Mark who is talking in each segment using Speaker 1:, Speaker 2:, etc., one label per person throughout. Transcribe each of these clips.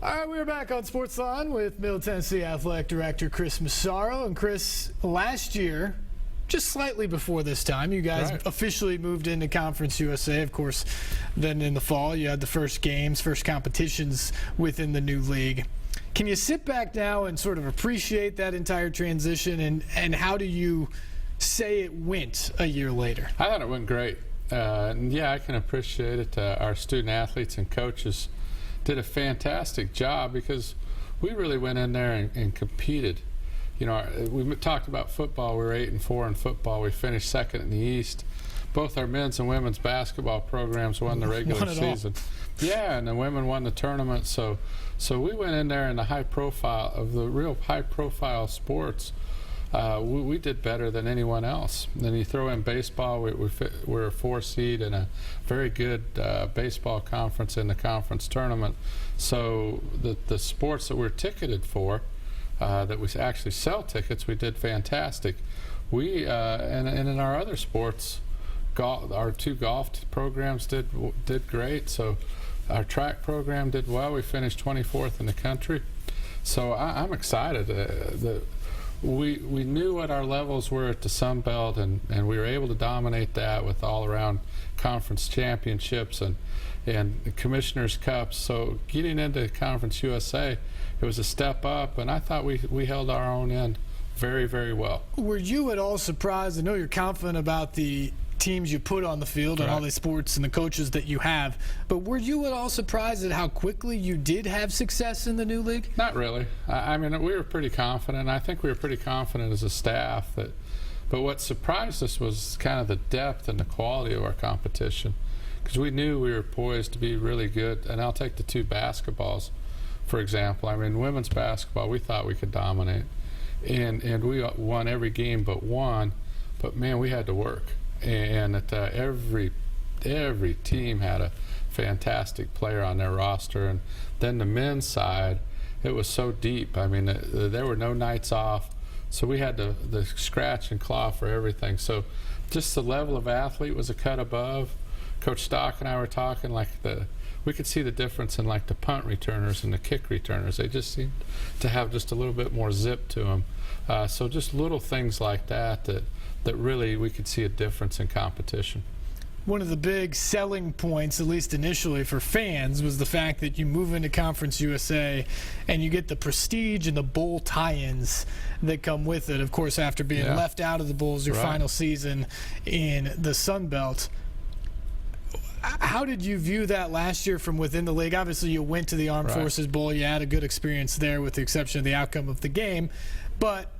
Speaker 1: All right, we're back on SportsLine with Middle Tennessee Athletic Director Chris Massaro. And Chris, last year, just slightly before this time, you guys officially moved into Conference USA. Of course, then in the fall, you had the first games, first competitions within the new league. Can you sit back now and sort of appreciate that entire transition, and how do you say it went a year later?
Speaker 2: I thought it went great. Yeah, I can appreciate it. Our student athletes and coaches did a fantastic job because we really went in there and competed. You know, we talked about football. We were 8-4 in football. We finished second in the East. Both our men's and women's basketball programs won the regular season. Yeah, and the women won the tournament. So we went in there in the real high profile sports. We did better than anyone else. Then you throw in baseball, we're a 4 seed in a very good baseball conference in the conference tournament. So the sports that we're ticketed for, that we actually sell tickets, we did fantastic. And in our other sports, our 2 golf programs did great. So our track program did well. We finished 24th in the country. So I'm excited. We knew what our levels were at the Sun Belt, and we were able to dominate that with all-around conference championships and Commissioner's Cups. So getting into Conference USA, it was a step up, and I thought we held our own end very, very well. Were
Speaker 1: you at all surprised? I know you're confident about the teams you put on the field and all the sports and the coaches that you have, but were you at all surprised at how quickly you did have success in the new league?
Speaker 2: Not really. I mean, we were pretty confident. I think we were pretty confident as a staff. But what surprised us was kind of the depth and the quality of our competition, because we knew we were poised to be really good. And I'll take the 2 basketballs, for example. I mean, women's basketball, we thought we could dominate. And we won every game but one. But, man, we had to work. And every team had a fantastic player on their roster. And then the men's side, it was so deep. I mean, there were no nights off. So we had to scratch and claw for everything. So just the level of athlete was a cut above. Coach Stock and I were talking, we could see the difference in like the punt returners and the kick returners. They just seemed to have just a little bit more zip to them. So just little things like that really we could see a difference in competition.
Speaker 1: One of the big selling points, at least initially for fans, was the fact that you move into Conference USA and you get the prestige and the bowl tie-ins that come with it. Of course, after being left out of the bowls your final season in the Sun Belt. How did you view that last year from within the league? Obviously, you went to the Armed Forces Bowl. You had a good experience there with the exception of the outcome of the game. But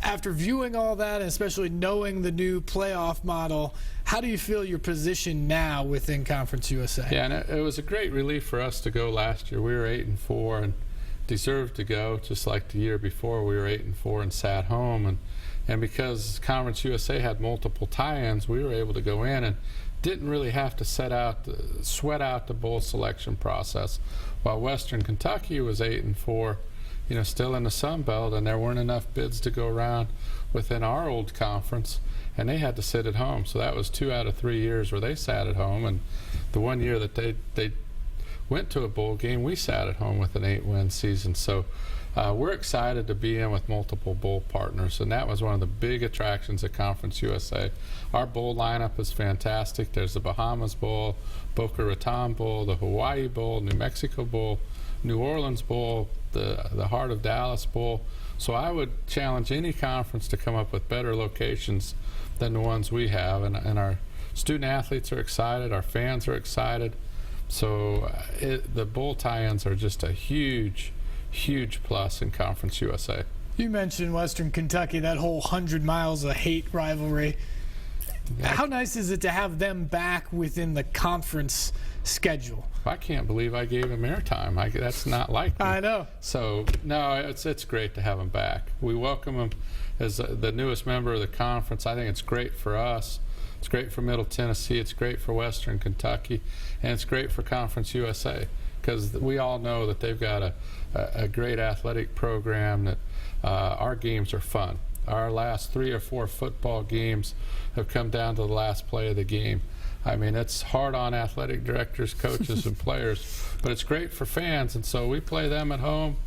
Speaker 1: after viewing all that, and especially knowing the new playoff model, how do you feel your position now within Conference USA?
Speaker 2: Yeah, and it was a great relief for us to go last year. We were 8-4 and deserved to go, just like the year before. We were 8-4 and sat home. And because Conference USA had multiple tie-ins, we were able to go in and didn't really have to sweat out the bowl selection process. While Western Kentucky was 8-4, you know, still in the Sun Belt, and there weren't enough bids to go around within our old conference, and they had to sit at home. So that was 2 out of 3 years where they sat at home, and the one year that they went to a bowl game, we sat at home with an 8-win season. So we're excited to be in with multiple bowl partners, and that was one of the big attractions at Conference USA. Our bowl lineup is fantastic. There's the Bahamas Bowl, Boca Raton Bowl, the Hawaii Bowl, New Mexico Bowl, New Orleans Bowl, the Heart of Dallas Bowl. So I would challenge any conference to come up with better locations than the ones we have, and our student athletes are excited, our fans are excited. So the bowl tie-ins are just a huge plus in Conference USA.
Speaker 1: You mentioned Western Kentucky, that whole 100 miles of hate rivalry. How nice is it to have them back within the conference schedule?
Speaker 2: I can't believe I gave them airtime. That's not like me.
Speaker 1: I know.
Speaker 2: So, no, it's great to have them back. We welcome them as the newest member of the conference. I think it's great for us. It's great for Middle Tennessee. It's great for Western Kentucky. And it's great for Conference USA, because we all know that they've got a great athletic program, that our games are fun. Our last 3 or 4 football games have come down to the last play of the game. I mean, it's hard on athletic directors, coaches, and players, but it's great for fans, and so we play them at home.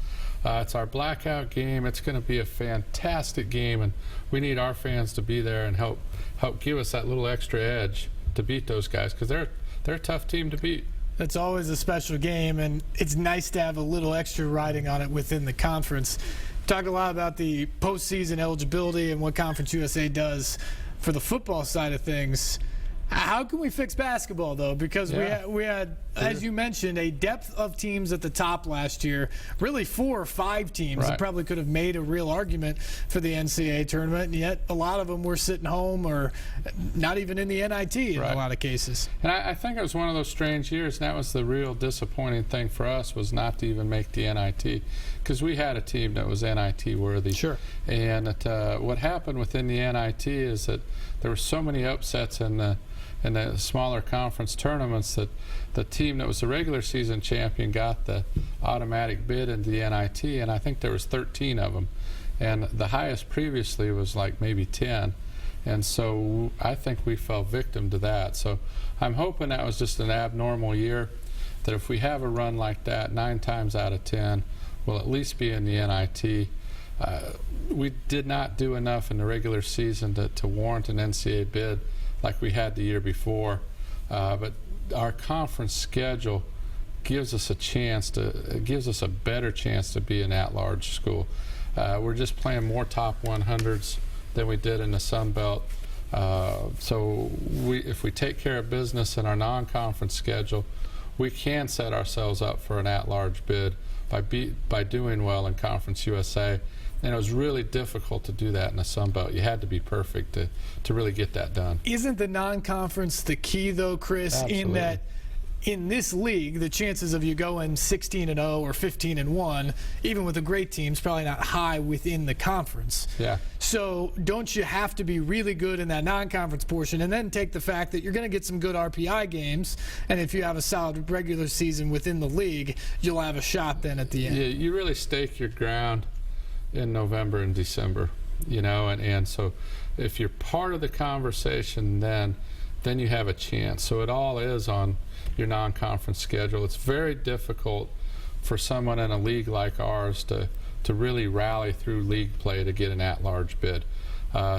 Speaker 2: It's our blackout game. It's going to be a fantastic game, and we need our fans to be there and help give us that little extra edge to beat those guys, because they're a tough team to beat.
Speaker 1: That's always a special game, and it's nice to have a little extra riding on it within the conference. Talk a lot about the postseason eligibility and what Conference USA does for the football side of things. How can we fix basketball, though? Because we had, as you mentioned, a depth of teams at the top last year, really 4 or 5 teams that probably could have made a real argument for the NCAA tournament, and yet a lot of them were sitting home or not even in the NIT in a lot of cases.
Speaker 2: And I think it was one of those strange years, and that was the real disappointing thing for us, was not to even make the NIT, because we had a team that was NIT worthy.
Speaker 1: Sure.
Speaker 2: And what happened within the NIT is that there were so many upsets in the smaller conference tournaments that the team that was the regular season champion got the automatic bid into the NIT, and I think there was 13 of them, and the highest previously was like maybe 10, and so I think we fell victim to that. So I'm hoping that was just an abnormal year, that if we have a run like that 9 times out of 10, we'll at least be in the NIT. We did not do enough in the regular season to warrant an NCAA bid like we had the year before, but our conference schedule gives us a better chance to be an at-large school. We're just playing more top 100s than we did in the Sun Belt. So if we take care of business in our non-conference schedule, we can set ourselves up for an at-large bid by doing well in Conference USA. And it was really difficult to do that in the Sun Belt. You had to be perfect to really get that done.
Speaker 1: Isn't the non-conference the key, though, Chris,
Speaker 2: Absolutely.
Speaker 1: in that in this league, the chances of you going 16-0 or 15-1, even with a great team, is probably not high within the conference.
Speaker 2: Yeah.
Speaker 1: So don't you have to be really good in that non-conference portion, and then take the fact that you're going to get some good RPI games, and if you have a solid regular season within the league, you'll have a shot then at the end.
Speaker 2: Yeah, you really stake your ground in November and December, and so if you're part of the conversation, then you have a chance. So it all is on your non-conference schedule. It's very difficult for someone in a league like ours to really rally through league play to get an at-large bid.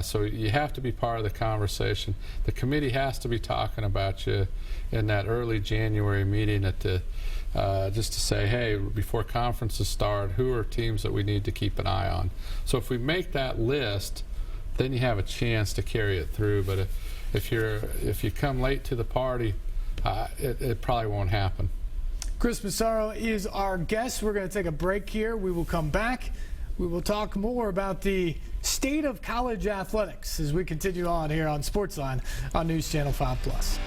Speaker 2: So you have to be part of the conversation. The committee has to be talking about you in that early January meeting just to say, hey, before conferences start, who are teams that we need to keep an eye on? So if we make that list, then you have a chance to carry it through. But if you come late to the party, it probably won't happen.
Speaker 1: Chris Massaro is our guest. We're going to take a break here. We will come back. We will talk more about the state of college athletics as we continue on here on SportsLine on News Channel 5+.